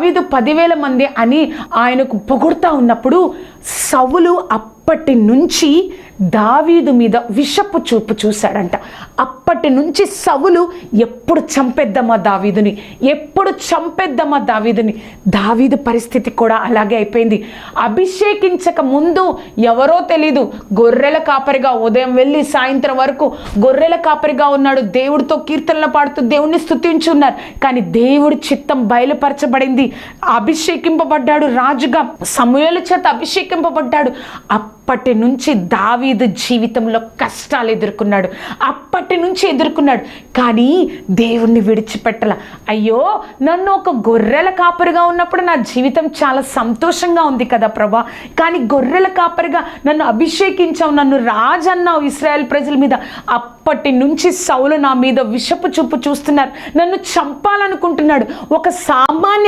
దావీదు 10,000 మంది అని ఆయనకు పొగుడుతూ ఉన్నప్పుడు సౌలు అప్పటి నుంచి దావీదు మీద విషపు చూపు చూశాడంట. అప్పటి నుంచి సౌలు ఎప్పుడు చంపేద్దామా దావీదుని, ఎప్పుడు చంపేద్దామా దావీదుని. దావీదు పరిస్థితి కూడా అలాగే అయిపోయింది. అభిషేకించక ముందు ఎవరో తెలీదు, గొర్రెల కాపరిగా ఉదయం వెళ్ళి సాయంత్రం వరకు గొర్రెల కాపరిగా ఉన్నాడు. దేవుడితో కీర్తనలు పాడుతూ దేవుణ్ణి స్తుతించున్నారు. కానీ దేవుడి చిత్తం బయలుపరచబడింది. అభిషేకింపబడ్డాడు రాజుగా, సమూయేలు చేత అభిషేకింపబడ్డాడు. అప్పటి నుంచి దావీదు జీవితంలో కష్టాలు ఎదుర్కొన్నాడు, అప్పటి నుంచి ఎదుర్కొన్నాడు. కానీ దేవుణ్ణి విడిచిపెట్టల. అయ్యో, నన్ను ఒక గొర్రెల కాపరిగా ఉన్నప్పుడు నా జీవితం చాలా సంతోషంగా ఉంది కదా ప్రభా, కానీ గొర్రెల కాపరిగా నన్ను అభిషేకించావు, నన్ను రాజు అన్నావు ఇశ్రాయేల్ ప్రజల మీద. అప్పటి నుంచి సౌలు నా మీద విషపు చూపు చూస్తున్నారు, నన్ను చంపాలనుకుంటున్నాడు. ఒక సామాన్య